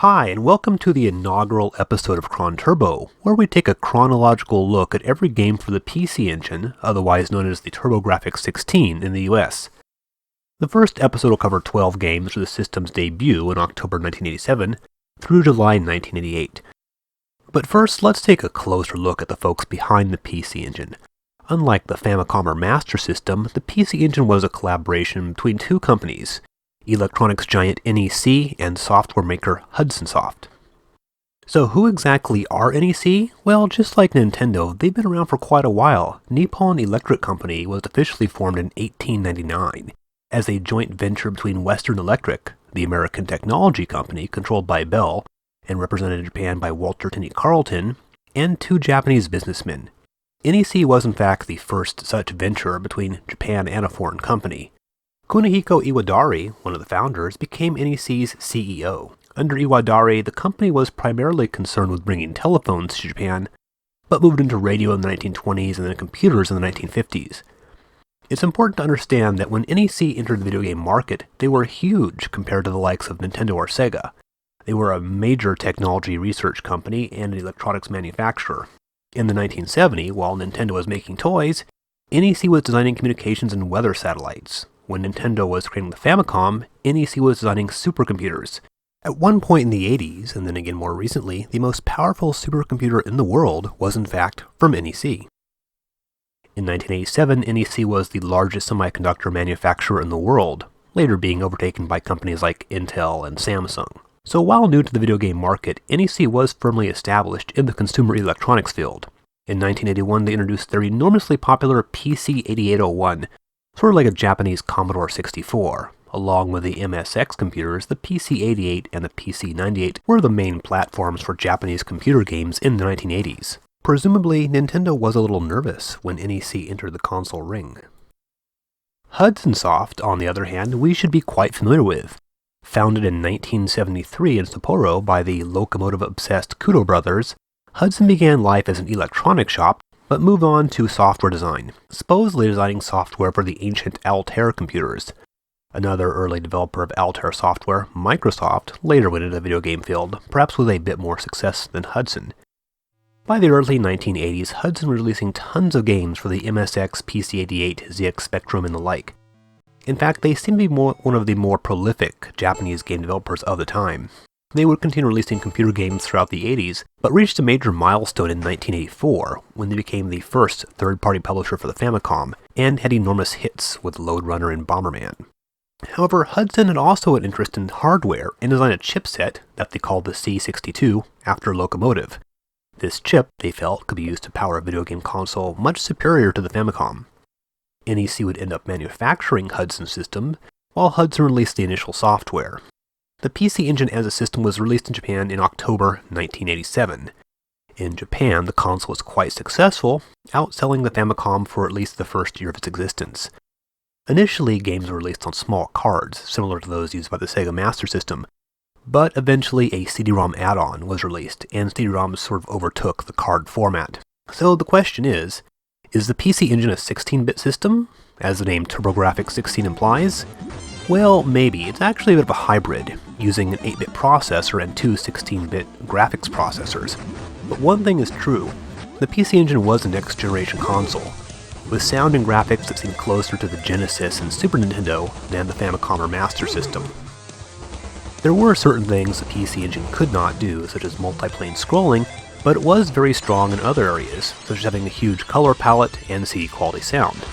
Hi, and welcome to the inaugural episode of Chronturbo, where we take a chronological look at every game for the PC Engine, otherwise known as the TurboGrafx 16 in the US. The first episode will cover 12 games for the system's debut in October 1987 through July 1988. But first, let's take a closer look at the folks behind the PC Engine. Unlike the Famicom or Master System, the PC Engine was a collaboration between two companies, electronics giant NEC and software maker Hudson Soft. So who exactly are NEC? Well, just like Nintendo, they've been around for quite a while. Nippon Electric Company was officially formed in 1899 as a joint venture between Western Electric, the American technology company controlled by Bell and represented in Japan by Walter Tenney Carlton, and two Japanese businessmen. NEC was in fact the first such venture between Japan and a foreign company. Kunihiko Iwadare, one of the founders, became NEC's CEO. Under Iwadare, the company was primarily concerned with bringing telephones to Japan, but moved into radio in the 1920s and then computers in the 1950s. It's important to understand that when NEC entered the video game market, they were huge compared to the likes of Nintendo or Sega. They were a major technology research company and an electronics manufacturer. In the 1970s, while Nintendo was making toys, NEC was designing communications and weather satellites. When Nintendo was creating the Famicom, NEC was designing supercomputers. At one point in the 80s, and then again more recently, the most powerful supercomputer in the world was in fact from NEC. In 1987, NEC was the largest semiconductor manufacturer in the world, later being overtaken by companies like Intel and Samsung. So while new to the video game market, NEC was firmly established in the consumer electronics field. In 1981, they introduced their enormously popular PC-8801, sort of like a Japanese Commodore 64. Along with the MSX computers, the PC-88 and the PC-98 were the main platforms for Japanese computer games in the 1980s. Presumably, Nintendo was a little nervous when NEC entered the console ring. Hudson Soft, on the other hand, we should be quite familiar with. Founded in 1973 in Sapporo by the locomotive-obsessed Kudo brothers, Hudson began life as an electronics shop, but moved on to software design, supposedly designing software for the ancient Altair computers. Another early developer of Altair software, Microsoft, later went into the video game field, perhaps with a bit more success than Hudson. By the early 1980s, Hudson was releasing tons of games for the MSX, PC-88, ZX Spectrum, and the like. In fact, they seem to be one of the more prolific Japanese game developers of the time. They would continue releasing computer games throughout the 80s, but reached a major milestone in 1984 when they became the first third-party publisher for the Famicom, and had enormous hits with Lode Runner and Bomberman. However, Hudson had also an interest in hardware and designed a chipset that they called the C62 after Locomotive. This chip, they felt, could be used to power a video game console much superior to the Famicom. NEC would end up manufacturing Hudson's system, while Hudson released the initial software. The PC Engine as a system was released in Japan in October 1987. In Japan, the console was quite successful, outselling the Famicom for at least the first year of its existence. Initially, games were released on small cards, similar to those used by the Sega Master System, but eventually a CD-ROM add-on was released, and CD-ROMs sort of overtook the card format. So the question is the PC Engine a 16-bit system, as the name TurboGrafx 16 implies? Well, maybe. It's actually a bit of a hybrid, using an 8-bit processor and two 16-bit graphics processors. But one thing is true, the PC Engine was a next-generation console, with sound and graphics that seemed closer to the Genesis and Super Nintendo than the Famicom or Master System. There were certain things the PC Engine could not do, such as multiplane scrolling, but it was very strong in other areas, such as having a huge color palette and CD-quality sound.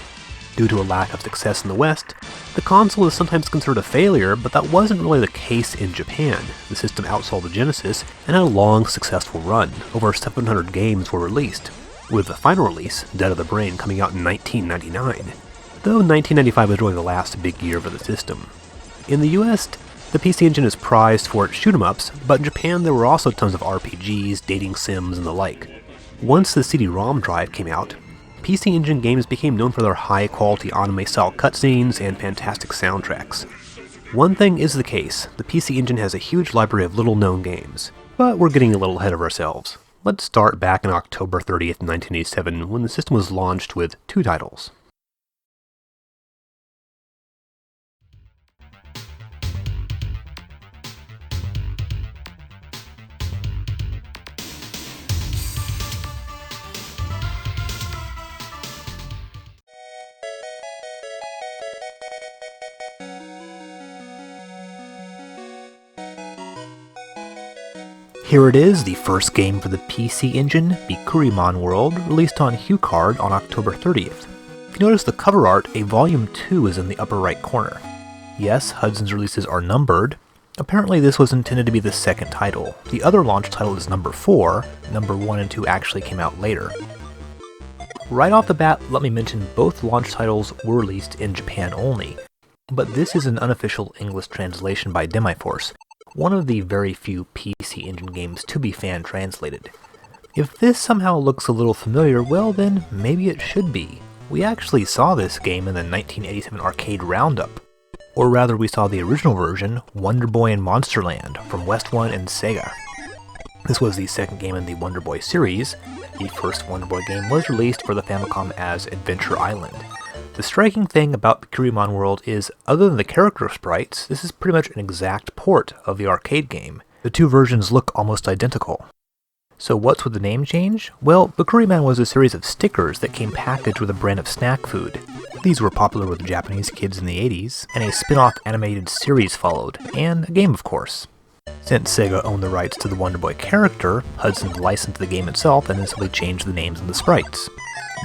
Due to a lack of success in the West, the console is sometimes considered a failure, but that wasn't really the case in Japan. The system outsold the Genesis and had a long, successful run. Over 700 games were released, with the final release, Dead of the Brain, coming out in 1999, though 1995 was really the last big year for the system. In the US, the PC Engine is prized for its shoot-'em-ups, but in Japan there were also tons of RPGs, dating sims, and the like. Once the CD-ROM drive came out, PC Engine games became known for their high-quality anime-style cutscenes and fantastic soundtracks. One thing is the case, the PC Engine has a huge library of little-known games, but we're getting a little ahead of ourselves. Let's start back on October 30th, 1987, when the system was launched with two titles. Here it is, the first game for the PC Engine, Bikkuriman World, released on HuCard on October 30th. If you notice the cover art, a Volume 2 is in the upper right corner. Yes, Hudson's releases are numbered. Apparently this was intended to be the second title. The other launch title is number 4, number 1 and 2 actually came out later. Right off the bat, let me mention both launch titles were released in Japan only, but this is an unofficial English translation by Demiforce, one of the very few PC Engine games to be fan-translated. If this somehow looks a little familiar, well then, maybe it should be. We actually saw this game in the 1987 Arcade Roundup. Or rather, we saw the original version, Wonder Boy and Monsterland, from West One and Sega. This was the second game in the Wonder Boy series. The first Wonder Boy game was released for the Famicom as Adventure Island. The striking thing about Bikkuriman World is, other than the character sprites, this is pretty much an exact port of the arcade game. The two versions look almost identical. So what's with the name change? Well, Bikkuriman was a series of stickers that came packaged with a brand of snack food. These were popular with Japanese kids in the 80s, and a spin-off animated series followed, and a game of course. Since Sega owned the rights to the Wonder Boy character, Hudson licensed the game itself and then simply changed the names and the sprites,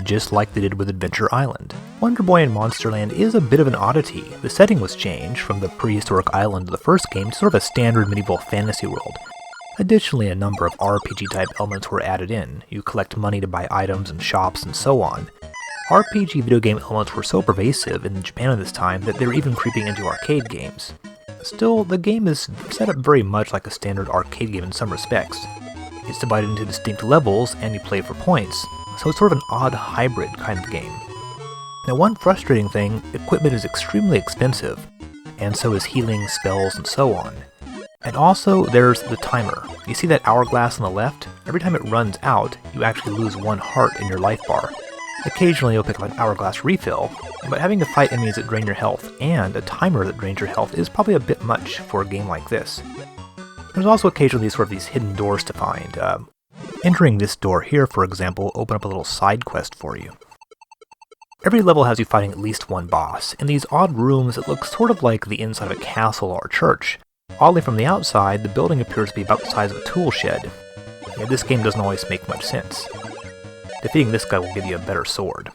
just like they did with Adventure Island. Wonder Boy and Monsterland is a bit of an oddity. The setting was changed from the prehistoric island of the first game to sort of a standard medieval fantasy world. Additionally, a number of RPG-type elements were added in. You collect money to buy items and shops and so on. RPG video game elements were so pervasive in Japan at this time that they were even creeping into arcade games. Still, the game is set up very much like a standard arcade game in some respects. It's divided into distinct levels and you play for points, so it's sort of an odd hybrid kind of game. Now one frustrating thing, equipment is extremely expensive, and so is healing, spells, and so on. And also, there's the timer. You see that hourglass on the left? Every time it runs out, you actually lose 1 heart in your life bar. Occasionally you'll pick up an hourglass refill, but having to fight enemies that drain your health and a timer that drains your health is probably a bit much for a game like this. There's also occasionally these hidden doors to find. Entering this door here, for example, will open up a little side quest for you. Every level has you fighting at least one boss, in these odd rooms that look sort of like the inside of a castle or church. Oddly, from the outside, the building appears to be about the size of a tool shed. Yeah, this game doesn't always make much sense. Defeating this guy will give you a better sword.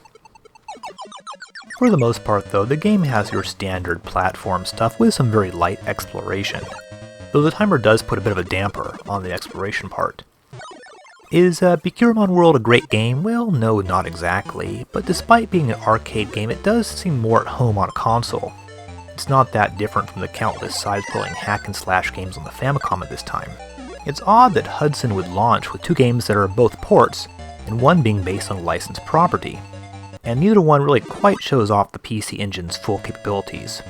For the most part though, the game has your standard platform stuff with some very light exploration, though the timer does put a bit of a damper on the exploration part. Is Bikkuriman World a great game? Well, no, not exactly, but despite being an arcade game, it does seem more at home on a console. It's not that different from the countless side-scrolling hack-and-slash games on the Famicom at this time. It's odd that Hudson would launch with 2 games that are both ports, and one being based on a licensed property, and neither one really quite shows off the PC Engine's full capabilities.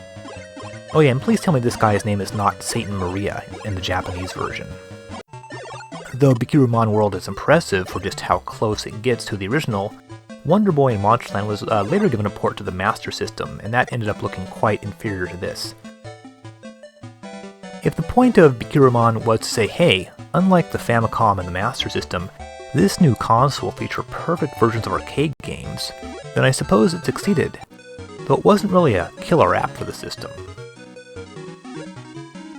Oh yeah, and please tell me this guy's name is not Satan Maria in the Japanese version. Though Bikkuriman World is impressive for just how close it gets to the original, Wonder Boy and Monsterland was later given a port to the Master System, and that ended up looking quite inferior to this. If the point of Bikkuriman was to say, hey, unlike the Famicom and the Master System, this new console will feature perfect versions of arcade games, then I suppose it succeeded, though it wasn't really a killer app for the system.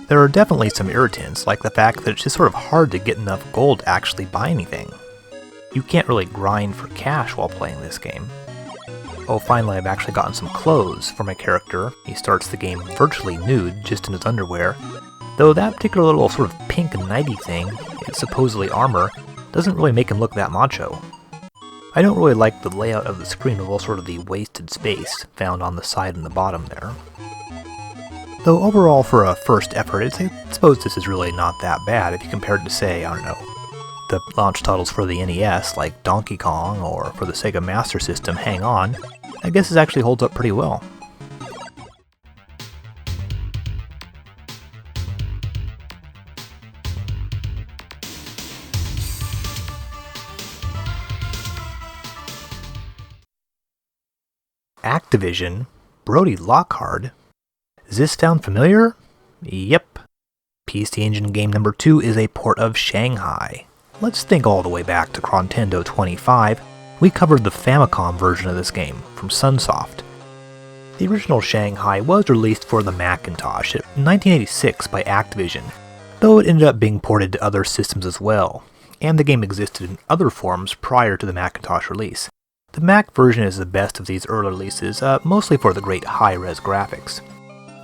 There are definitely some irritants, like the fact that it's just sort of hard to get enough gold to actually buy anything. You can't really grind for cash while playing this game. Oh, finally I've actually gotten some clothes for my character. He starts the game virtually nude, just in his underwear, though that particular little sort of pink nightie thing, it's supposedly armor, doesn't really make him look that macho. I don't really like the layout of the screen with all sort of the wasted space found on the side and the bottom there. Though overall for a first effort, I suppose this is really not that bad if you compare it to, say, I don't know, the launch titles for the NES like Donkey Kong, or for the Sega Master System, Hang On. I guess it actually holds up pretty well. Activision? Brody Lockhart? Does this sound familiar? Yep. PC Engine game number 2 is a port of Shanghai. Let's think all the way back to Chrontendo 25. We covered the Famicom version of this game, from Sunsoft. The original Shanghai was released for the Macintosh in 1986 by Activision, though it ended up being ported to other systems as well, and the game existed in other forms prior to the Macintosh release. The Mac version is the best of these early releases, mostly for the great high-res graphics.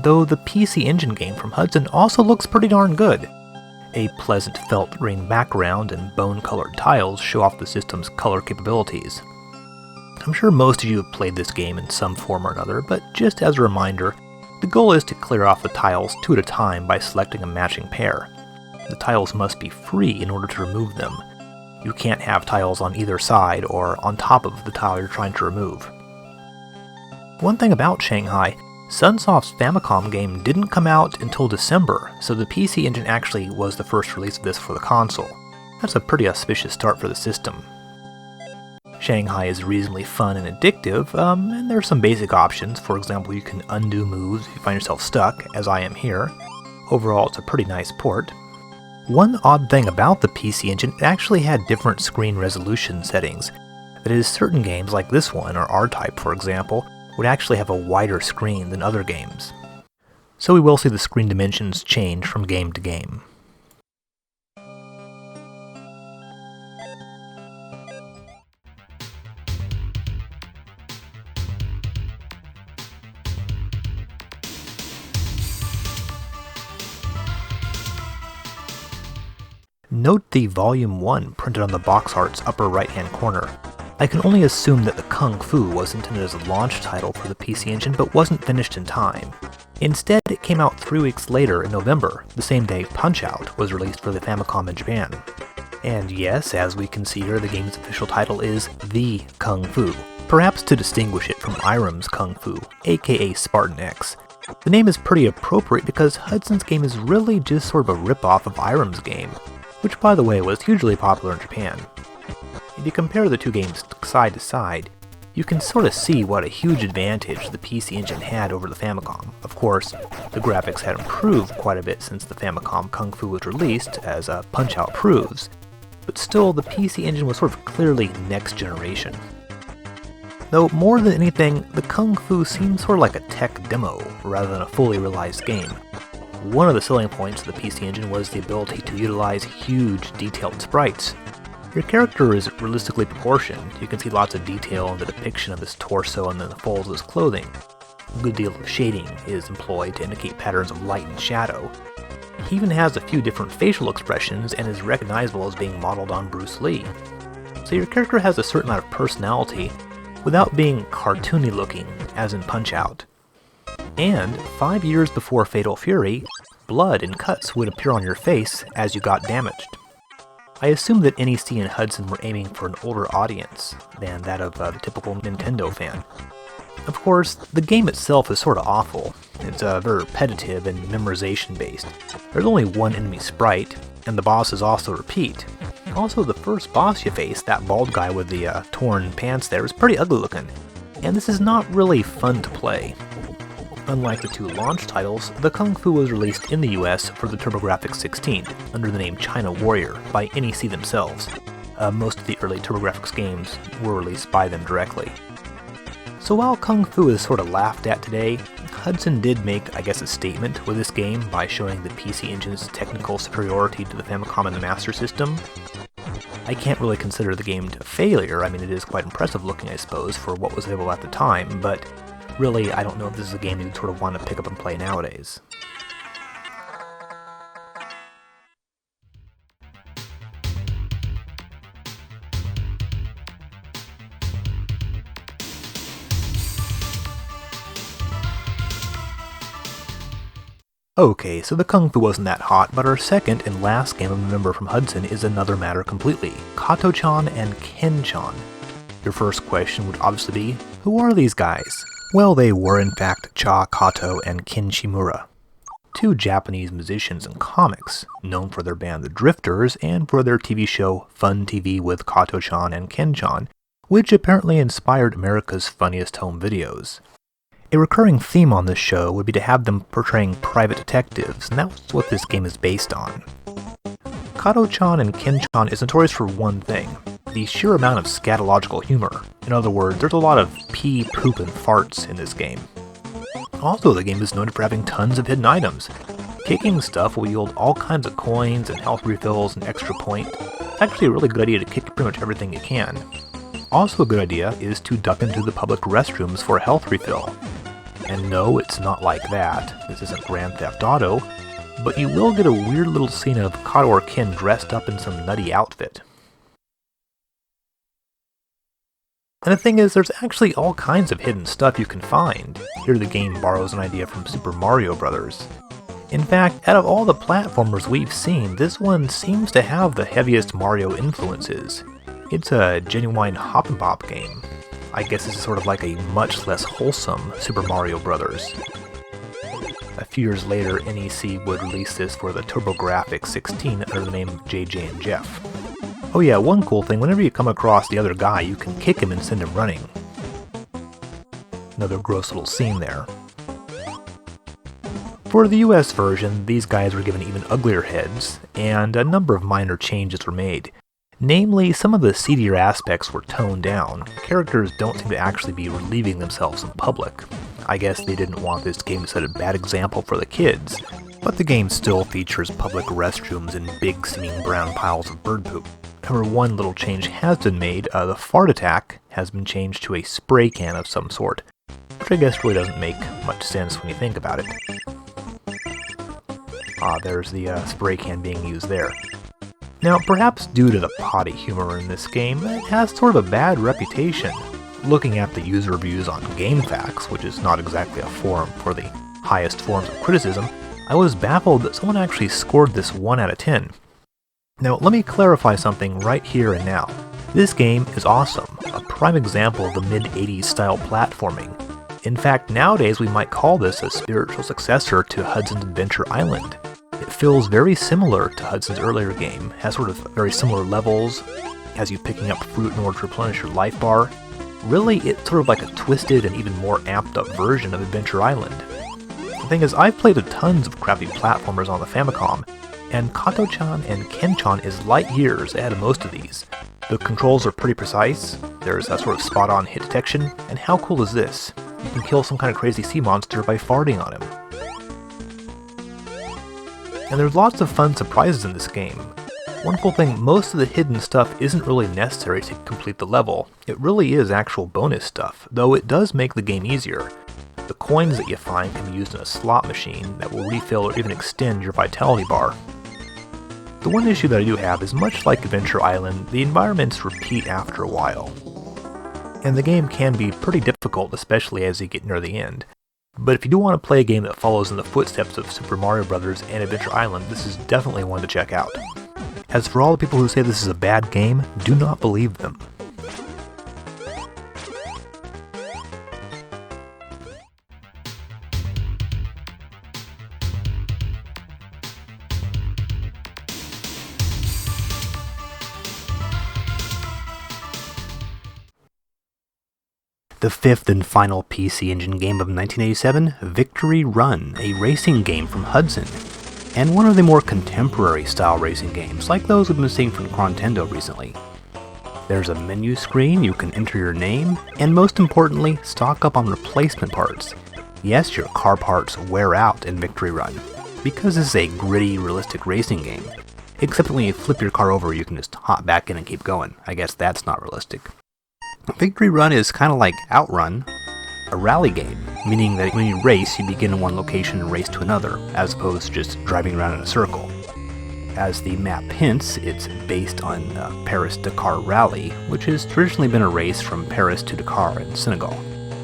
Though the PC Engine game from Hudson also looks pretty darn good. A pleasant felt green background and bone-colored tiles show off the system's color capabilities. I'm sure most of you have played this game in some form or another, but just as a reminder, the goal is to clear off the tiles 2 at a time by selecting a matching pair. The tiles must be free in order to remove them. You can't have tiles on either side or on top of the tile you're trying to remove. One thing about Shanghai, Sunsoft's Famicom game didn't come out until December, so the PC Engine actually was the first release of this for the console. That's a pretty auspicious start for the system. Shanghai is reasonably fun and addictive, and there are some basic options. For example, you can undo moves if you find yourself stuck, as I am here. Overall, it's a pretty nice port. One odd thing about the PC Engine, it actually had different screen resolution settings. That is, certain games like this one, or R-Type for example, would actually have a wider screen than other games. So we will see the screen dimensions change from game to game. Note the Volume 1 printed on the box art's upper right-hand corner. I can only assume that the Kung Fu was intended as a launch title for the PC Engine, but wasn't finished in time. Instead, it came out 3 weeks later in November, the same day Punch-Out was released for the Famicom in Japan. And yes, as we can see here, the game's official title is The Kung Fu, perhaps to distinguish it from Irem's Kung Fu, aka Spartan X. The name is pretty appropriate because Hudson's game is really just sort of a rip-off of Irem's game, which by the way was hugely popular in Japan. If you compare the two games side to side, you can sort of see what a huge advantage the PC Engine had over the Famicom. Of course, the graphics had improved quite a bit since the Famicom Kung Fu was released, as Punch-Out proves, but still the PC Engine was sort of clearly next generation. Though more than anything, the Kung Fu seemed sort of like a tech demo rather than a fully realized game. One of the selling points of the PC Engine was the ability to utilize huge detailed sprites. Your character is realistically proportioned. You can see lots of detail in the depiction of his torso and the folds of his clothing. A good deal of shading is employed to indicate patterns of light and shadow. He even has a few different facial expressions and is recognizable as being modeled on Bruce Lee. So your character has a certain amount of personality without being cartoony looking, as in Punch-Out. And 5 years before Fatal Fury, blood and cuts would appear on your face as you got damaged. I assume that NEC and Hudson were aiming for an older audience than that of the typical Nintendo fan. Of course, the game itself is sort of awful. It's very repetitive and memorization based. There's only one enemy sprite, and the bosses also repeat. Also, the first boss you face, that bald guy with the torn pants there, is pretty ugly looking, and this is not really fun to play. Unlike the two launch titles, the Kung Fu was released in the US for the TurboGrafx 16 under the name China Warrior by NEC themselves. Most of the early TurboGrafx games were released by them directly. So while Kung Fu is sort of laughed at today, Hudson did make, I guess, a statement with this game by showing the PC Engine's technical superiority to the Famicom and the Master System. I can't really consider the game a failure. I mean, it is quite impressive looking, I suppose, for what was available at the time, but really, I don't know if this is a game you'd sort of want to pick up and play nowadays. Okay, so the Kung Fu wasn't that hot, but our second and last game of November from Hudson is another matter completely. Kato-chan and Ken-chan. Your first question would obviously be, who are these guys? Well, they were in fact Cha Kato and Ken Shimura, two Japanese musicians and comics, known for their band The Drifters and for their TV show Fun TV with Kato-chan and Ken-chan, which apparently inspired America's Funniest Home Videos. A recurring theme on this show would be to have them portraying private detectives, and that's what this game is based on. Kato-chan and Ken-chan is notorious for one thing: the sheer amount of scatological humor. In other words, there's a lot of pee, poop, and farts in this game. Also, the game is noted for having tons of hidden items. Kicking stuff will yield all kinds of coins and health refills and extra point. It's actually a really good idea to kick pretty much everything you can. Also a good idea is to duck into the public restrooms for a health refill. And no, it's not like that. This isn't Grand Theft Auto, but you will get a weird little scene of Kato or Ken dressed up in some nutty outfit. And the thing is, there's actually all kinds of hidden stuff you can find. Here the game borrows an idea from Super Mario Bros. In fact, out of all the platformers we've seen, this one seems to have the heaviest Mario influences. It's a genuine hop and bop game. I guess this is sort of like a much less wholesome Super Mario Bros. A few years later, NEC would release this for the TurboGrafx 16 under the name JJ and Jeff. Oh yeah, one cool thing, whenever you come across the other guy, you can kick him and send him running. Another gross little scene there. For the US version, these guys were given even uglier heads, and a number of minor changes were made. Namely, some of the seedier aspects were toned down. Characters don't seem to actually be relieving themselves in public. I guess they didn't want this game to set a bad example for the kids, but the game still features public restrooms and big seeming brown piles of bird poop. However, one little change has been made. The fart attack has been changed to a spray can of some sort, which I guess really doesn't make much sense when you think about it. There's the spray can being used there. Now, perhaps due to the potty humor in this game, it has sort of a bad reputation. Looking at the user reviews on GameFAQs, which is not exactly a forum for the highest forms of criticism, I was baffled that someone actually scored this 1 out of 10. Now, let me clarify something right here and now. This game is awesome, a prime example of the mid-80s style platforming. In fact, nowadays we might call this a spiritual successor to Hudson's Adventure Island. It feels very similar to Hudson's earlier game, has sort of very similar levels, has you picking up fruit in order to replenish your life bar. Really, it's sort of like a twisted and even more amped up version of Adventure Island. The thing is, I've played tons of crappy platformers on the Famicom, and Kato-chan and Ken-chan is light years ahead of most of these. The controls are pretty precise, there's a sort of spot-on hit detection, and how cool is this? You can kill some kind of crazy sea monster by farting on him. And there's lots of fun surprises in this game. One cool thing, most of the hidden stuff isn't really necessary to complete the level. It really is actual bonus stuff, though it does make the game easier. The coins that you find can be used in a slot machine that will refill or even extend your vitality bar. The one issue that I do have is, much like Adventure Island, the environments repeat after a while. And the game can be pretty difficult, especially as you get near the end. But if you do want to play a game that follows in the footsteps of Super Mario Bros. And Adventure Island, this is definitely one to check out. As for all the people who say this is a bad game, do not believe them. The fifth and final PC Engine game of 1987, Bikkuriman, a racing game from Hudson, and one of the more contemporary style racing games, like those we've been seeing from Chrontendo recently. There's a menu screen, you can enter your name, and most importantly, stock up on replacement parts. Yes, your car parts wear out in Bikkuriman, because this is a gritty, realistic racing game. Except that when you flip your car over, you can just hop back in and keep going. I guess that's not realistic. Bikkuriman is kind of like Outrun, a rally game, meaning that when you race, you begin in one location and race to another, as opposed to just driving around in a circle. As the map hints, it's based on Paris-Dakar Rally, which has traditionally been a race from Paris to Dakar in Senegal.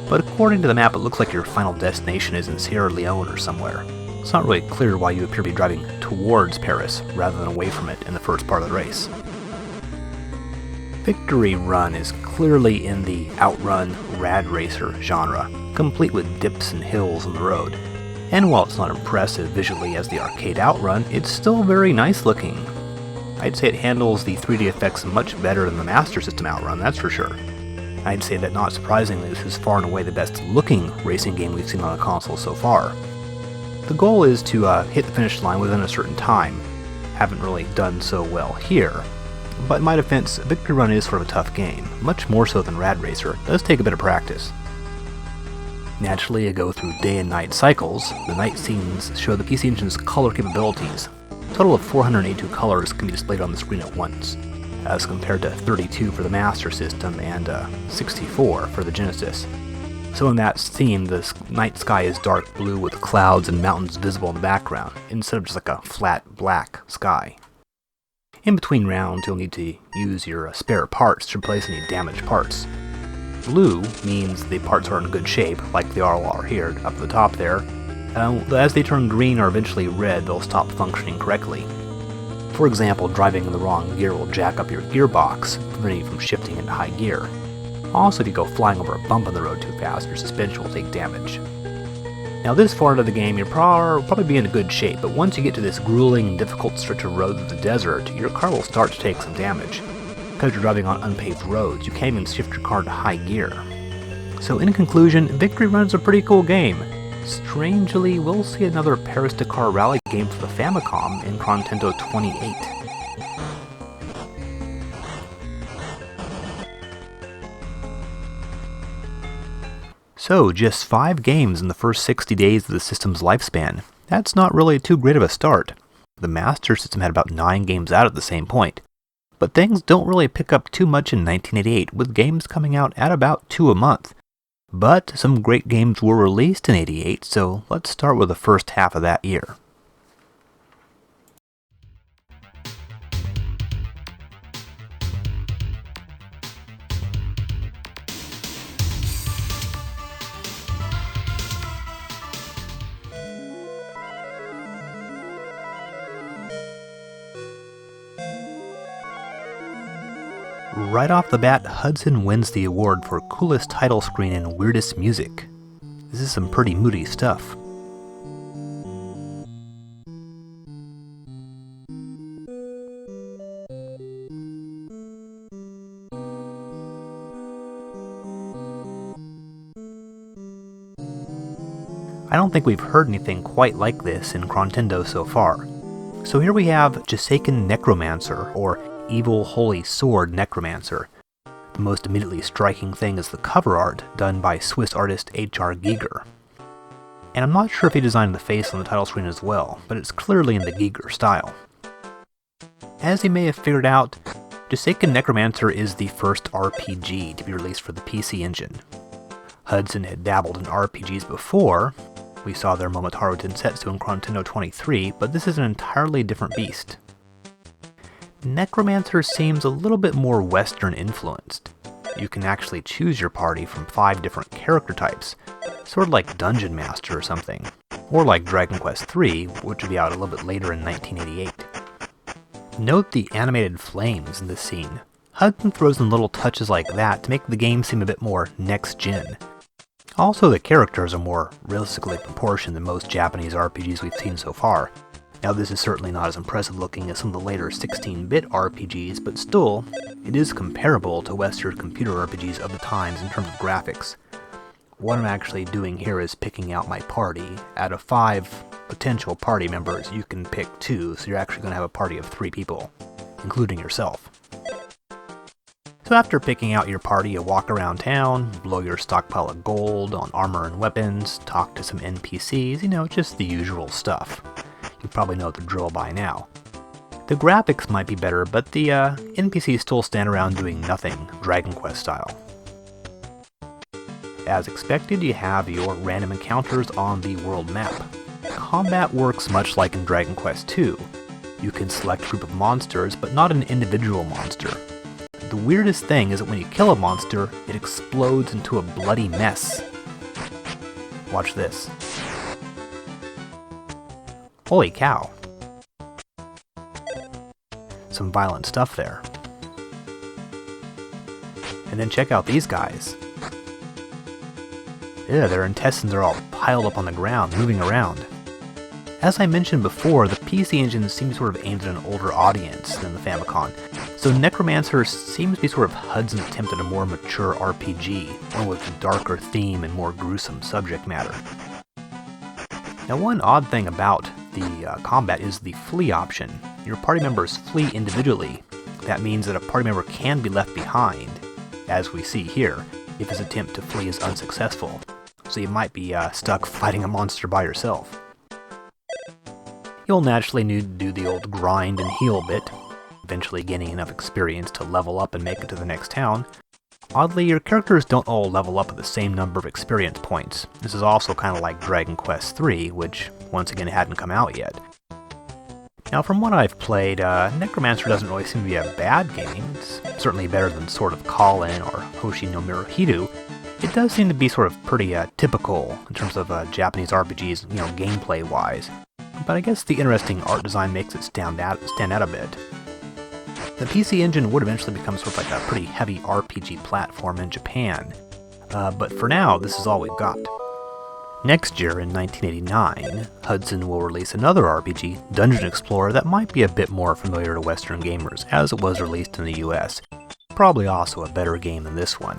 But according to the map, it looks like your final destination is in Sierra Leone or somewhere. It's not really clear why you appear to be driving towards Paris rather than away from it in the first part of the race. Bikkuriman is clearly in the Outrun Rad Racer genre, complete with dips and hills on the road. And while it's not impressive visually as the arcade Outrun, it's still very nice looking. I'd say it handles the 3D effects much better than the Master System Outrun, that's for sure. I'd say that not surprisingly, this is far and away the best looking racing game we've seen on a console so far. The goal is to hit the finish line within a certain time. Haven't really done so well here. But in my defense, Bikkuriman is sort of a tough game, much more so than Rad Racer. It does take a bit of practice. Naturally, you go through day and night cycles. The night scenes show the PC Engine's color capabilities. A total of 482 colors can be displayed on the screen at once, as compared to 32 for the Master System and 64 for the Genesis. So in that scene, the night sky is dark blue with clouds and mountains visible in the background, instead of just like a flat black sky. In between rounds, you'll need to use your spare parts to replace any damaged parts. Blue means the parts are in good shape, like they all are here up at the top there. As they turn green or eventually red, they'll stop functioning correctly. For example, driving in the wrong gear will jack up your gearbox, preventing you from shifting into high gear. Also, if you go flying over a bump on the road too fast, your suspension will take damage. Now this far into the game, you'll probably be in good shape, but once you get to this grueling and difficult stretch of road through the desert, your car will start to take some damage. Because you're driving on unpaved roads, you can't even shift your car to high gear. So in conclusion, Bikkuriman is a pretty cool game. Strangely, we'll see another Paris-Dakar rally game for the Famicom in Chrontendo 28. So, just 5 games in the first 60 days of the system's lifespan. That's not really too great of a start. The Master System had about 9 games out at the same point. But things don't really pick up too much in 1988, with games coming out at about 2 a month. But some great games were released in '88, so let's start with the first half of that year. Right off the bat, Hudson wins the award for Coolest Title Screen and Weirdest Music. This is some pretty moody stuff. I don't think we've heard anything quite like this in Chrontendo so far. So here we have Jaseiken Necromancer, or Evil Holy Sword Necromancer. The most immediately striking thing is the cover art, done by Swiss artist H.R. Giger. And I'm not sure if he designed the face on the title screen as well, but it's clearly in the Giger style. As you may have figured out, Jaseiken Necromancer is the first RPG to be released for the PC Engine. Hudson had dabbled in RPGs before. We saw their Momotaro Densetsu in Chrontendo 23, but this is an entirely different beast. Necromancer seems a little bit more Western influenced. You can actually choose your party from 5 different character types, sort of like Dungeon Master or something, or like Dragon Quest III, which will be out a little bit later in 1988. Note the animated flames in this scene. Hudson throws in little touches like that to make the game seem a bit more next-gen. Also, the characters are more realistically proportioned than most Japanese RPGs we've seen so far. Now, this is certainly not as impressive looking as some of the later 16-bit RPGs, but still, it is comparable to Western computer RPGs of the times in terms of graphics. What I'm actually doing here is picking out my party. Out of 5 potential party members, you can pick 2, so you're actually going to have a party of 3 people, including yourself. So after picking out your party, you walk around town, blow your stockpile of gold on armor and weapons, talk to some NPCs, just the usual stuff. You probably know the drill by now. The graphics might be better, but the NPCs still stand around doing nothing, Dragon Quest style. As expected, you have your random encounters on the world map. Combat works much like in Dragon Quest II. You can select a group of monsters, but not an individual monster. The weirdest thing is that when you kill a monster, it explodes into a bloody mess. Watch this. Holy cow. Some violent stuff there. And then check out these guys. Yeah, their intestines are all piled up on the ground, moving around. As I mentioned before, the PC Engine seems sort of aimed at an older audience than the Famicom, so Necromancer seems to be sort of Hudson's attempt at a more mature RPG, one with a darker theme and more gruesome subject matter. Now, one odd thing about the combat is the flee option. Your party members flee individually. That means that a party member can be left behind, as we see here, if his attempt to flee is unsuccessful. so you might be stuck fighting a monster by yourself. You'll naturally need to do the old grind and heal bit, eventually gaining enough experience to level up and make it to the next town. Oddly, your characters don't all level up at the same number of experience points. This is also kind of like Dragon Quest III, which once again hadn't come out yet. Now from what I've played, Necromancer doesn't really seem to be a bad game. It's certainly better than Sword of Kalin or Hoshi no Miruhiru. It does seem to be sort of pretty typical in terms of Japanese RPGs, gameplay-wise. But I guess the interesting art design makes it stand out a bit. The PC Engine would eventually become sort of like a pretty heavy RPG platform in Japan. But for now, this is all we've got. Next year, in 1989, Hudson will release another RPG, Dungeon Explorer, that might be a bit more familiar to Western gamers, as it was released in the US. Probably also a better game than this one.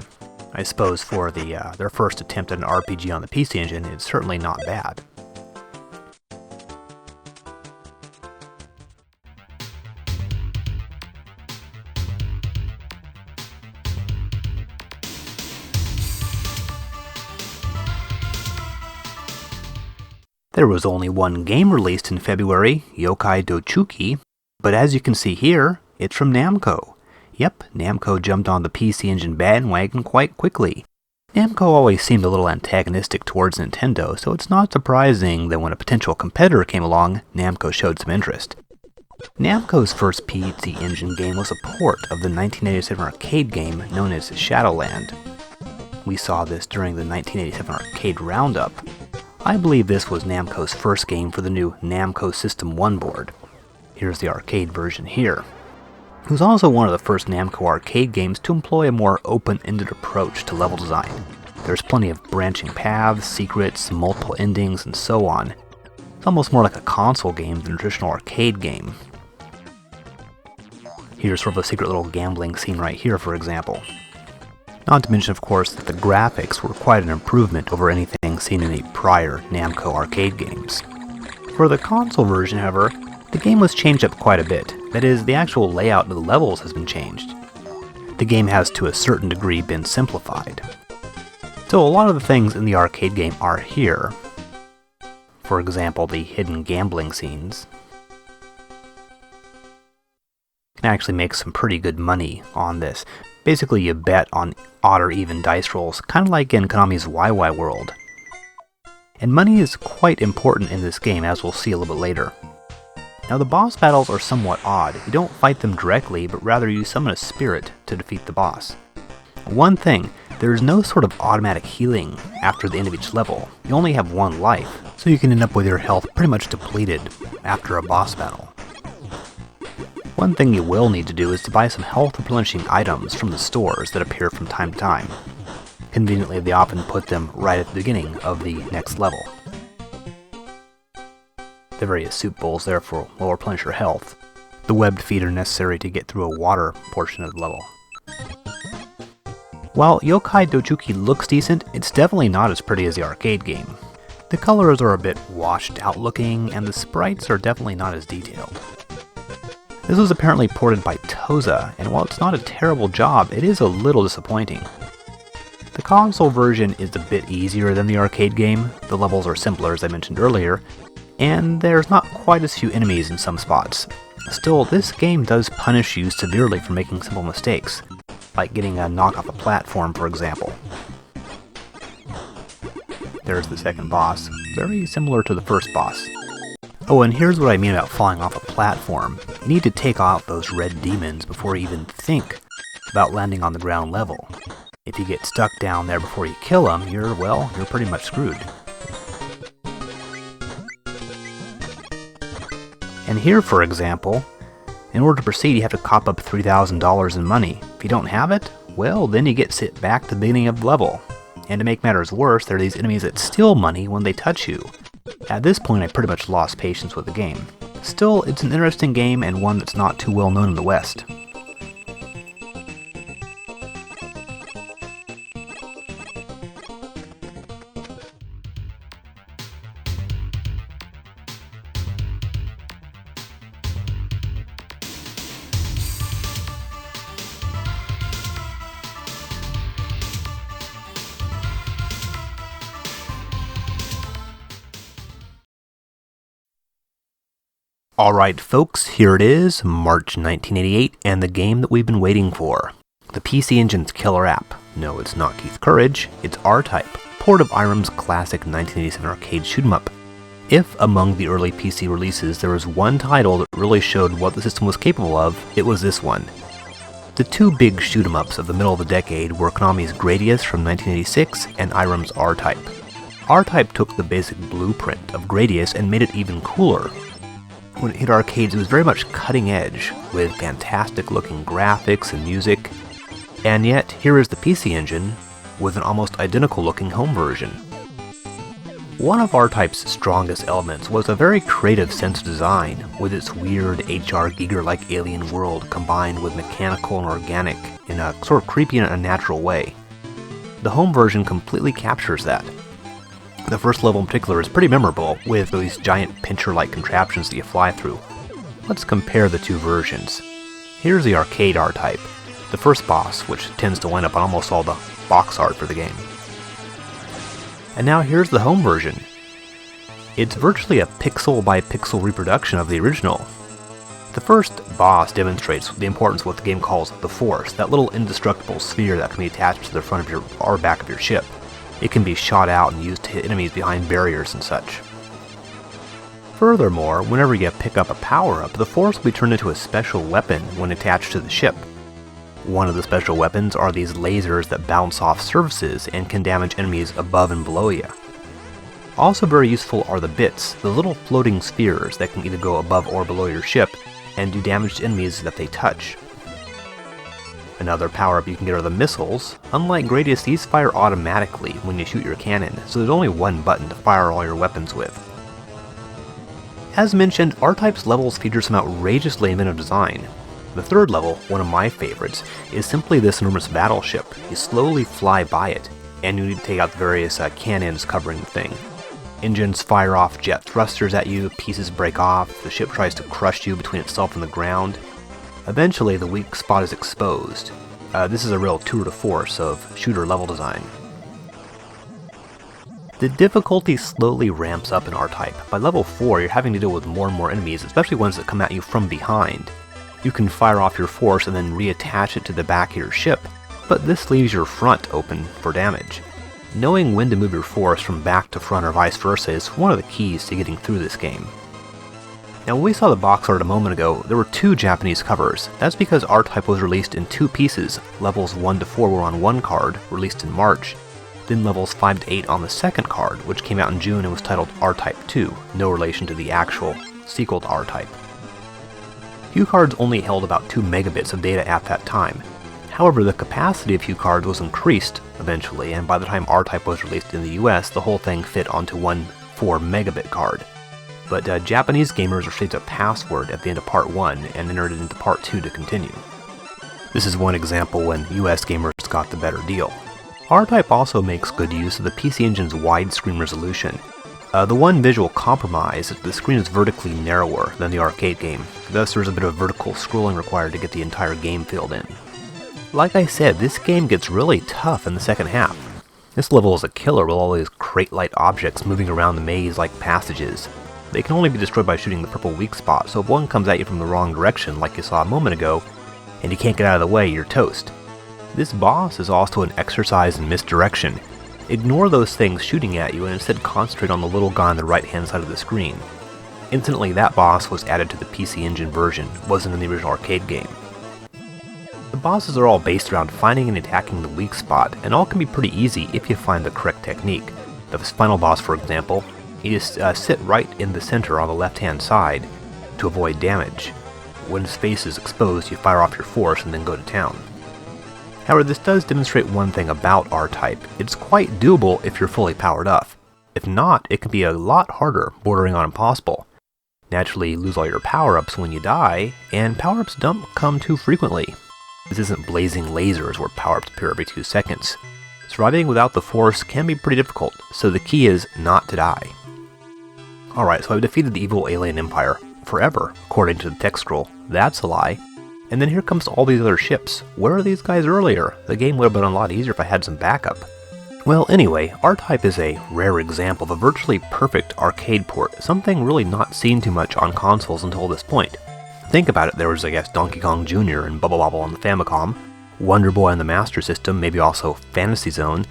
I suppose for their first attempt at an RPG on the PC Engine, it's certainly not bad. There was only one game released in February, Youkai Douchuuki, but as you can see here, it's from Namco. Yep, Namco jumped on the PC Engine bandwagon quite quickly. Namco always seemed a little antagonistic towards Nintendo, so it's not surprising that when a potential competitor came along, Namco showed some interest. Namco's first PC Engine game was a port of the 1987 arcade game known as Shadowland. We saw this during the 1987 Arcade Roundup. I believe this was Namco's first game for the new Namco System 1 board. Here's the arcade version here. It was also one of the first Namco arcade games to employ a more open-ended approach to level design. There's plenty of branching paths, secrets, multiple endings, and so on. It's almost more like a console game than a traditional arcade game. Here's sort of a secret little gambling scene right here, for example. Not to mention, of course, that the graphics were quite an improvement over anything seen in the prior Namco arcade games. For the console version, however, the game was changed up quite a bit. That is, the actual layout of the levels has been changed. The game has to a certain degree been simplified. So a lot of the things in the arcade game are here. For example, the hidden gambling scenes. You can actually make some pretty good money on this. Basically, you bet on odd or even dice rolls, kind of like in Konami's YY World. And money is quite important in this game, as we'll see a little bit later. Now the boss battles are somewhat odd. You don't fight them directly, but rather you summon a spirit to defeat the boss. One thing, there is no sort of automatic healing after the end of each level. You only have one life, so you can end up with your health pretty much depleted after a boss battle. One thing you will need to do is to buy some health replenishing items from the stores that appear from time to time. Conveniently, they often put them right at the beginning of the next level. The various soup bowls there will replenish your health. The webbed feet are necessary to get through a water portion of the level. While Youkai Douchuuki looks decent, it's definitely not as pretty as the arcade game. The colors are a bit washed out looking, and the sprites are definitely not as detailed. This was apparently ported by Toza, and while it's not a terrible job, it is a little disappointing. The console version is a bit easier than the arcade game, the levels are simpler as I mentioned earlier, and there's not quite as few enemies in some spots. Still, this game does punish you severely for making simple mistakes, like getting a knock off a platform, for example. There's the second boss, very similar to the first boss. Oh, and here's what I mean about falling off a platform. You need to take out those red demons before you even think about landing on the ground level. If you get stuck down there before you kill them, you're pretty much screwed. And here, for example, in order to proceed, you have to cop up $3,000 in money. If you don't have it, well, then you get sent back to the beginning of the level. And to make matters worse, there are these enemies that steal money when they touch you. At this point, I pretty much lost patience with the game. Still, it's an interesting game and one that's not too well known in the West. Alright folks, here it is, March 1988, and the game that we've been waiting for. The PC Engine's killer app. No, it's not Keith Courage, it's R-Type, port of Irem's classic 1987 arcade shoot-'em-up. If, among the early PC releases, there was one title that really showed what the system was capable of, it was this one. The two big shoot-'em-ups of the middle of the decade were Konami's Gradius from 1986 and Irem's R-Type. R-Type took the basic blueprint of Gradius and made it even cooler. When it hit arcades, it was very much cutting edge, with fantastic looking graphics and music, and yet here is the PC Engine with an almost identical looking home version. One of R-Type's strongest elements was a very creative sense of design, with its weird HR Giger-like alien world combined with mechanical and organic in a sort of creepy and unnatural way. The home version completely captures that. The first level in particular is pretty memorable, with these giant pincher-like contraptions that you fly through. Let's compare the two versions. Here's the arcade R-Type, the first boss, which tends to line up on almost all the box art for the game. And now here's the home version. It's virtually a pixel-by-pixel reproduction of the original. The first boss demonstrates the importance of what the game calls the Force, that little indestructible sphere that can be attached to the front of your or back of your ship. It can be shot out and used to hit enemies behind barriers and such. Furthermore, whenever you pick up a power-up, the Force will be turned into a special weapon when attached to the ship. One of the special weapons are these lasers that bounce off surfaces and can damage enemies above and below you. Also very useful are the bits, the little floating spheres that can either go above or below your ship and do damage to enemies that they touch. Another power-up you can get are the missiles. Unlike Gradius, these fire automatically when you shoot your cannon, so there's only one button to fire all your weapons with. As mentioned, R-Type's levels feature some outrageously inventive design. The third level, one of my favorites, is simply this enormous battleship. You slowly fly by it, and you need to take out the various cannons covering the thing. Engines fire off jet thrusters at you, pieces break off, the ship tries to crush you between itself and the ground. Eventually, the weak spot is exposed. This is a real tour de force of shooter level design. The difficulty slowly ramps up in R-Type. By level 4, you're having to deal with more and more enemies, especially ones that come at you from behind. You can fire off your Force and then reattach it to the back of your ship, but this leaves your front open for damage. Knowing when to move your Force from back to front or vice versa is one of the keys to getting through this game. Now when we saw the box art a moment ago, there were two Japanese covers. That's because R-Type was released in two pieces. Levels 1 to 4 were on one card, released in March. Then levels 5 to 8 on the second card, which came out in June and was titled R-Type 2, no relation to the actual sequel to R-Type. Hue cards only held about 2 megabits of data at that time. However, the capacity of Hue cards was increased eventually, and by the time R-Type was released in the US, the whole thing fit onto one 4 megabit card. But Japanese gamers received a password at the end of Part 1 and entered it into Part 2 to continue. This is one example when US gamers got the better deal. R-Type also makes good use of the PC Engine's widescreen resolution. The one visual compromise is that the screen is vertically narrower than the arcade game, thus there's a bit of vertical scrolling required to get the entire game filled in. Like I said, this game gets really tough in the second half. This level is a killer with all these crate-like objects moving around the maze like passages. They can only be destroyed by shooting the purple weak spot, so if one comes at you from the wrong direction, like you saw a moment ago, and you can't get out of the way, you're toast. This boss is also an exercise in misdirection. Ignore those things shooting at you and instead concentrate on the little guy on the right-hand side of the screen. Incidentally, that boss was added to the PC Engine version, wasn't in the original arcade game. The bosses are all based around finding and attacking the weak spot, and all can be pretty easy if you find the correct technique. The final boss, for example, you just sit right in the center on the left-hand side to avoid damage. When his face is exposed, you fire off your Force and then go to town. However, this does demonstrate one thing about R-Type. It's quite doable if you're fully powered up. If not, it can be a lot harder, bordering on impossible. Naturally, you lose all your power-ups when you die, and power-ups don't come too frequently. This isn't blazing lasers where power-ups appear every 2 seconds. Surviving without the Force can be pretty difficult, so the key is not to die. Alright, so I've defeated the evil alien empire. Forever, according to the text scroll. That's a lie. And then here comes all these other ships. Where are these guys earlier? The game would have been a lot easier if I had some backup. Well, anyway, R-Type is a rare example of a virtually perfect arcade port, something really not seen too much on consoles until this point. Think about it, there was, I guess, Donkey Kong Jr. and Bubble Bobble on the Famicom, Wonder Boy on the Master System, maybe also Fantasy Zone,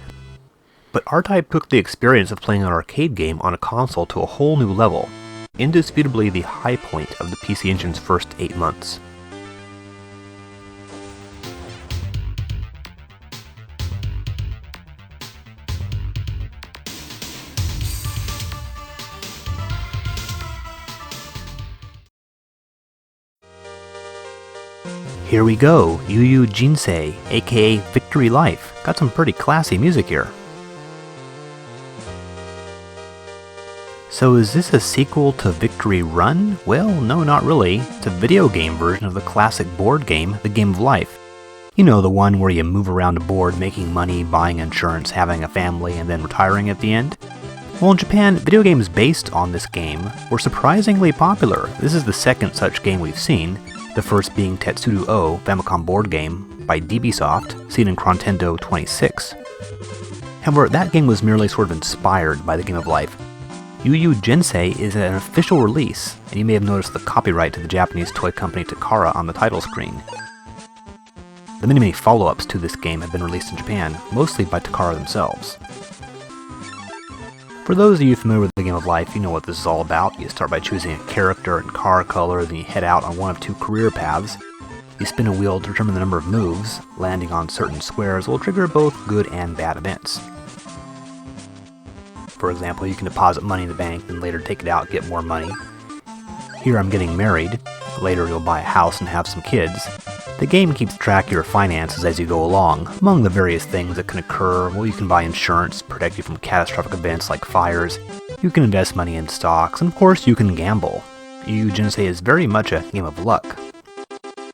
but R-Type took the experience of playing an arcade game on a console to a whole new level, indisputably the high point of the PC Engine's first 8 months. Here we go, You Jinsei, aka Victory Life. Got some pretty classy music here. So is this a sequel to Victory Run? Well, no, not really. It's a video game version of the classic board game, The Game of Life. You know, the one where you move around a board making money, buying insurance, having a family, and then retiring at the end? Well, in Japan, video games based on this game were surprisingly popular. This is the second such game we've seen, the first being Tetsudo-O, Famicom board game by DBsoft, seen in Chrontendo 26. However, that game was merely sort of inspired by The Game of Life. You Jinsei is an official release, and you may have noticed the copyright to the Japanese toy company Takara on the title screen. The many follow-ups to this game have been released in Japan, mostly by Takara themselves. For those of you familiar with The Game of Life, you know what this is all about. You start by choosing a character and car color, then you head out on one of two career paths. You spin a wheel to determine the number of moves. Landing on certain squares will trigger both good and bad events. For example, you can deposit money in the bank and later take it out and get more money. Here I'm getting married. Later you'll buy a house and have some kids. The game keeps track of your finances as you go along. Among the various things that can occur, well, you can buy insurance to protect you from catastrophic events like fires, you can invest money in stocks, and of course you can gamble. You Jinsei is very much a game of luck.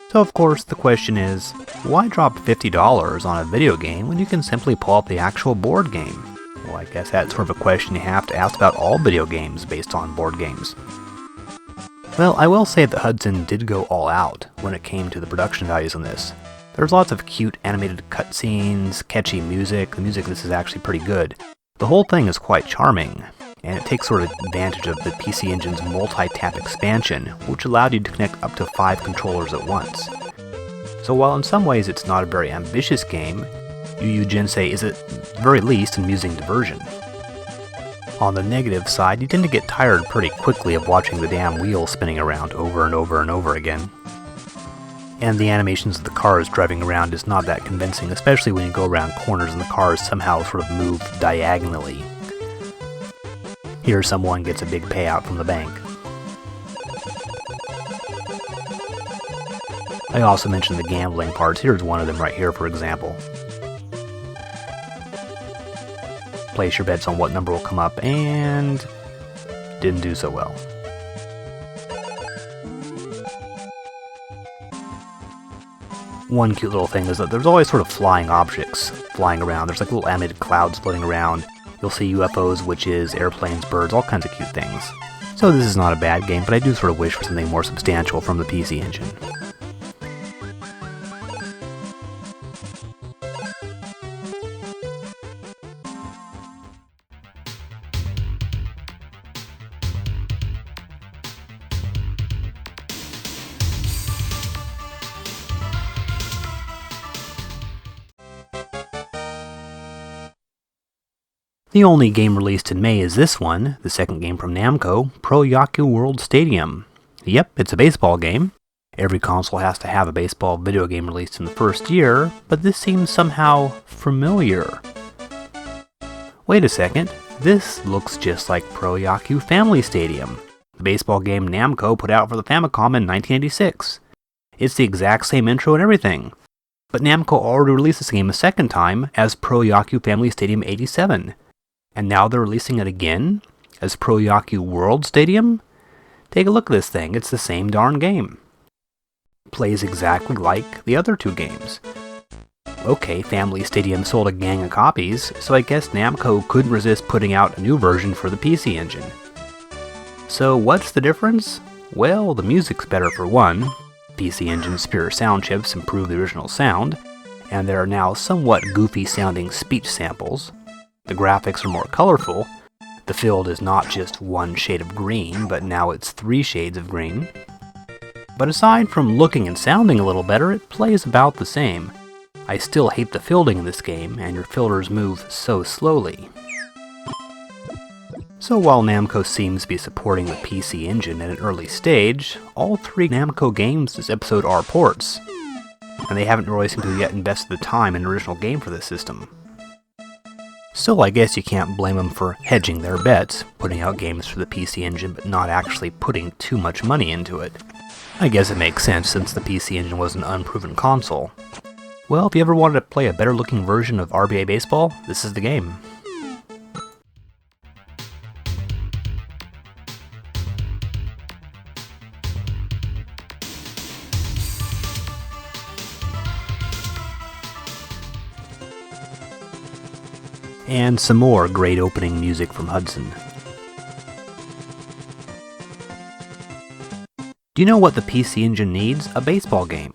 So of course the question is, why drop $50 on a video game when you can simply pull up the actual board game? Well, I guess that's sort of a question you have to ask about all video games based on board games. Well, I will say that Hudson did go all out when it came to the production values on this. There's lots of cute animated cutscenes, catchy music. The music in this is actually pretty good. The whole thing is quite charming, and it takes sort of advantage of the PC Engine's multi-tap expansion, which allowed you to connect up to 5 controllers at once. So while in some ways it's not a very ambitious game, You Jinsei is at the very least an amusing diversion. On the negative side, you tend to get tired pretty quickly of watching the damn wheel spinning around over and over and over again. And the animations of the cars driving around is not that convincing, especially when you go around corners and the cars somehow sort of move diagonally. Here someone gets a big payout from the bank. I also mentioned the gambling parts. Here's one of them right here, for example. Place your bets on what number will come up, and didn't do so well. One cute little thing is that there's always sort of flying objects flying around. There's like little animated clouds floating around. You'll see UFOs, witches, airplanes, birds, all kinds of cute things. So this is not a bad game, but I do sort of wish for something more substantial from the PC Engine. The only game released in May is this one, the second game from Namco, Pro Yakyuu World Stadium. Yep, it's a baseball game. Every console has to have a baseball video game released in the first year, but this seems somehow familiar. Wait a second, this looks just like Pro Yakyuu Family Stadium, the baseball game Namco put out for the Famicom in 1986. It's the exact same intro and everything. But Namco already released this game a second time as Pro Yakyuu Family Stadium 87. And now they're releasing it again as Pro Yakyuu World Stadium? Take a look at this thing, it's the same darn game. Plays exactly like the other two games. Okay, Family Stadium sold a gang of copies, so I guess Namco couldn't resist putting out a new version for the PC Engine. So what's the difference? Well, the music's better for one. PC Engine's superior sound chips improve the original sound, and there are now somewhat goofy sounding speech samples. The graphics are more colorful. The field is not just one shade of green, but now it's 3 shades of green. But aside from looking and sounding a little better, it plays about the same. I still hate the fielding in this game, and your fielders move so slowly. So while Namco seems to be supporting the PC Engine at an early stage, all 3 Namco games this episode are ports, and they haven't really seemed to yet invested the time in an original game for this system. Still, I guess you can't blame them for hedging their bets, putting out games for the PC Engine but not actually putting too much money into it. I guess it makes sense since the PC Engine was an unproven console. Well, if you ever wanted to play a better looking version of RBA Baseball, this is the game. And some more great opening music from Hudson. Do you know what the PC Engine needs? A baseball game.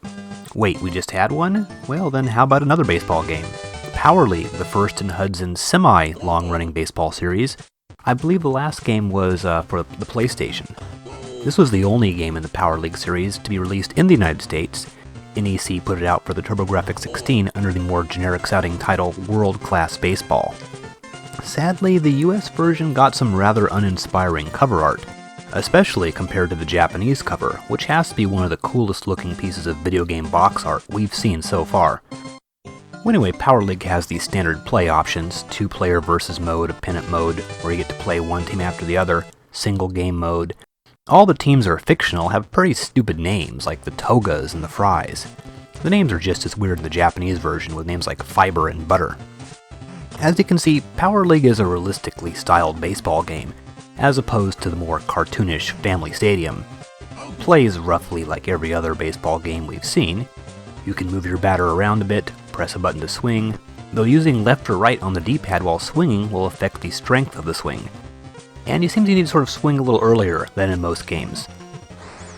Wait, we just had one? Well then how about another baseball game? Power League, the first in Hudson's semi-long-running baseball series. I believe the last game was for the PlayStation. This was the only game in the Power League series to be released in the United States. NEC put it out for the TurboGrafx 16 under the more generic-sounding title World Class Baseball. Sadly, the US version got some rather uninspiring cover art, especially compared to the Japanese cover, which has to be one of the coolest looking pieces of video game box art we've seen so far. Well, anyway, Power League has these standard play options, 2-player versus mode, a pennant mode, where you get to play one team after the other, single game mode. All the teams are fictional, have pretty stupid names, like the Togas and the Fries. The names are just as weird in the Japanese version, with names like Fiber and Butter. As you can see, Power League is a realistically styled baseball game, as opposed to the more cartoonish Family Stadium. It plays roughly like every other baseball game we've seen. You can move your batter around a bit, press a button to swing, though using left or right on the D-pad while swinging will affect the strength of the swing. And you seem to need to sort of swing a little earlier than in most games.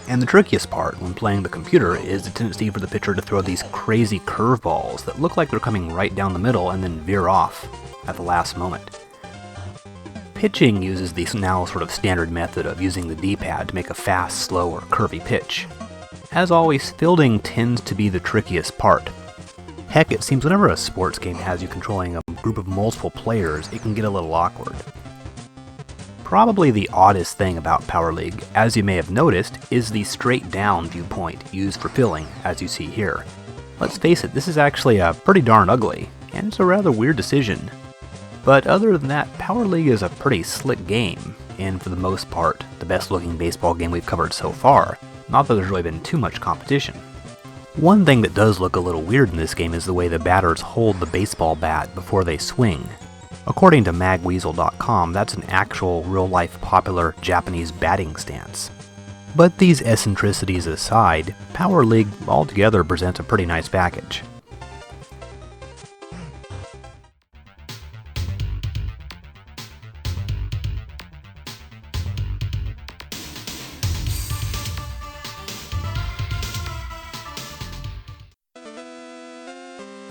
And the trickiest part when playing the computer is the tendency for the pitcher to throw these crazy curveballs that look like they're coming right down the middle and then veer off at the last moment. Pitching uses the now sort of standard method of using the D-pad to make a fast, slow, or curvy pitch. As always, fielding tends to be the trickiest part. Heck, it seems whenever a sports game has you controlling a group of multiple players, it can get a little awkward. Probably the oddest thing about Power League, as you may have noticed, is the straight-down viewpoint used for filling, as you see here. Let's face it, this is actually pretty darn ugly, and it's a rather weird decision. But other than that, Power League is a pretty slick game, and for the most part, the best-looking baseball game we've covered so far. Not that there's really been too much competition. One thing that does look a little weird in this game is the way the batters hold the baseball bat before they swing. According to magweasel.com, that's an actual, real-life popular Japanese batting stance. But these eccentricities aside, Power League altogether presents a pretty nice package.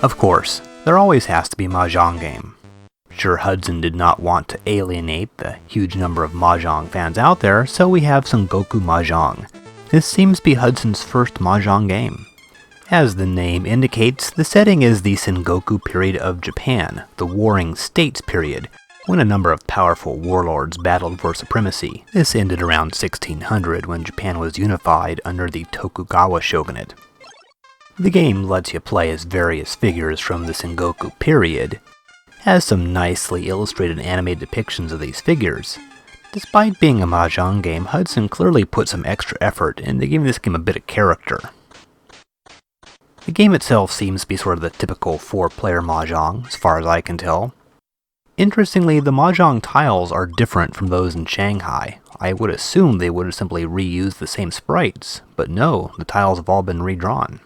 Of course, there always has to be a Mahjong game. Sure, Hudson did not want to alienate the huge number of Mahjong fans out there, so we have Sengoku Mahjong. This seems to be Hudson's first Mahjong game. As the name indicates, the setting is the Sengoku period of Japan, the Warring States period, when a number of powerful warlords battled for supremacy. This ended around 1600 when Japan was unified under the Tokugawa shogunate. The game lets you play as various figures from the Sengoku period, has some nicely illustrated animated depictions of these figures. Despite being a Mahjong game, Hudson clearly put some extra effort into giving this game a bit of character. The game itself seems to be sort of the typical 4-player Mahjong, as far as I can tell. Interestingly, the Mahjong tiles are different from those in Shanghai. I would assume they would have simply reused the same sprites, but no, the tiles have all been redrawn.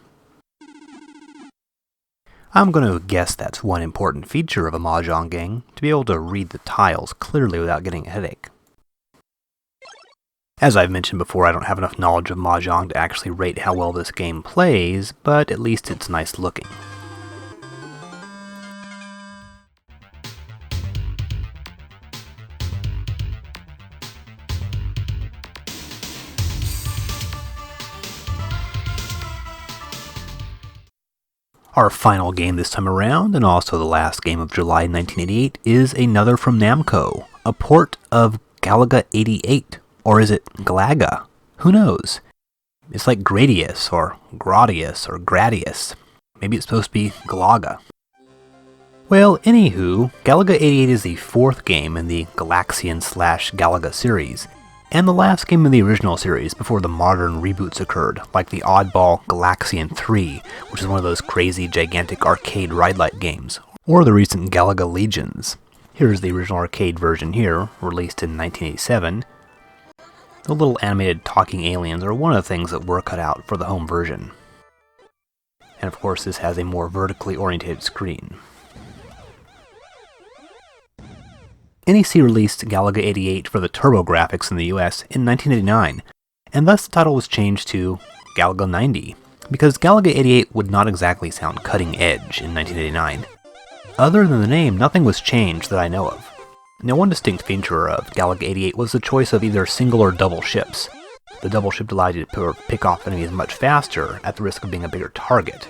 I'm going to guess that's one important feature of a Mahjong game, to be able to read the tiles clearly without getting a headache. As I've mentioned before, I don't have enough knowledge of Mahjong to actually rate how well this game plays, but at least it's nice looking. Our final game this time around, and also the last game of July 1988, is another from Namco, a port of Galaga 88, or is it Galaga? Who knows? It's like Gradius, or Gradius, or Gradius. Maybe it's supposed to be Galaga. Well, anywho, Galaga 88 is the fourth game in the Galaxian/Galaga series, and the last game in the original series before the modern reboots occurred, like the oddball Galaxian 3, which is one of those crazy, gigantic arcade ride-like games, or the recent Galaga Legions. Here's the original arcade version here, released in 1987. The little animated talking aliens are one of the things that were cut out for the home version. And of course this has a more vertically oriented screen. NEC released Galaga 88 for the TurboGrafx in the US in 1989, and thus the title was changed to Galaga 90, because Galaga 88 would not exactly sound cutting edge in 1989. Other than the name, nothing was changed that I know of. Now, one distinct feature of Galaga 88 was the choice of either single or double ships. The double ship allowed you to pick off enemies much faster at the risk of being a bigger target,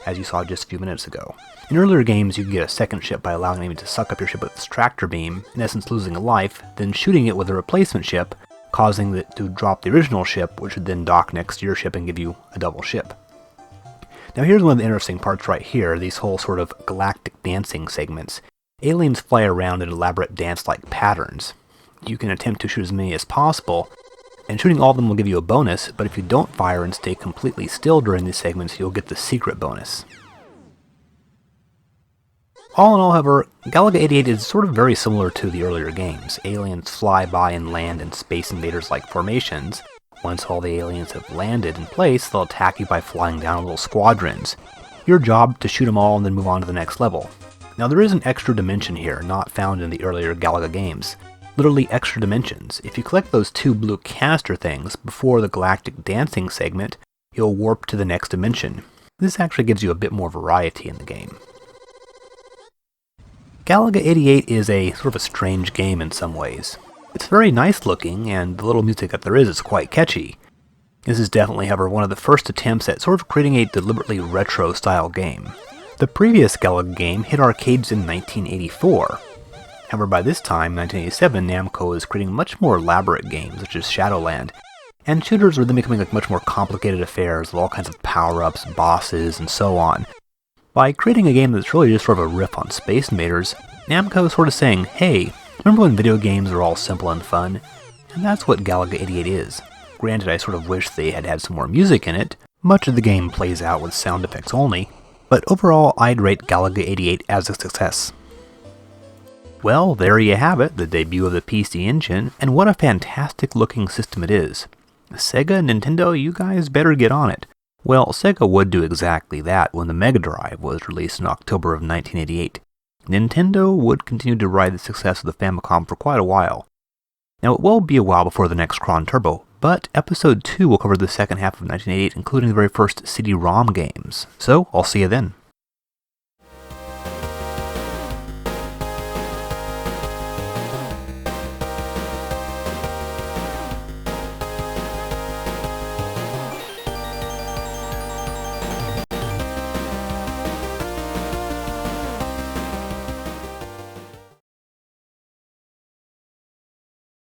as you saw just a few minutes ago. In earlier games, you could get a second ship by allowing an enemy to suck up your ship with its tractor beam, in essence losing a life, then shooting it with a replacement ship, causing it to drop the original ship, which would then dock next to your ship and give you a double ship. Now here's one of the interesting parts right here, these whole sort of galactic dancing segments. Aliens fly around in elaborate dance-like patterns. You can attempt to shoot as many as possible, and shooting all of them will give you a bonus, but if you don't fire and stay completely still during these segments, you'll get the secret bonus. All in all, however, Galaga 88 is sort of very similar to the earlier games. Aliens fly by and land in Space Invaders-like formations. Once all the aliens have landed in place, they'll attack you by flying down in little squadrons. Your job to shoot them all and then move on to the next level. Now there is an extra dimension here, not found in the earlier Galaga games. Literally extra dimensions. If you collect those two blue canister things before the galactic dancing segment, you'll warp to the next dimension. This actually gives you a bit more variety in the game. Galaga 88 is a sort of a strange game in some ways. It's very nice looking, and the little music that there is quite catchy. This is definitely, however, one of the first attempts at sort of creating a deliberately retro-style game. The previous Galaga game hit arcades in 1984. However, by this time, 1987, Namco is creating much more elaborate games, such as Shadowland, and shooters are then becoming like much more complicated affairs with all kinds of power-ups, bosses, and so on. By creating a game that's really just sort of a riff on Space Invaders, Namco is sort of saying, hey, remember when video games are all simple and fun? And that's what Galaga 88 is. Granted, I sort of wish they had had some more music in it. Much of the game plays out with sound effects only, but overall I'd rate Galaga 88 as a success. Well, there you have it, the debut of the PC Engine, and what a fantastic looking system it is. Sega and Nintendo, you guys better get on it. Well, Sega would do exactly that when the Mega Drive was released in October of 1988. Nintendo would continue to ride the success of the Famicom for quite a while. Now, it will be a while before the next Chronturbo, but Episode 2 will cover the second half of 1988, including the very first CD-ROM games. So, I'll see you then.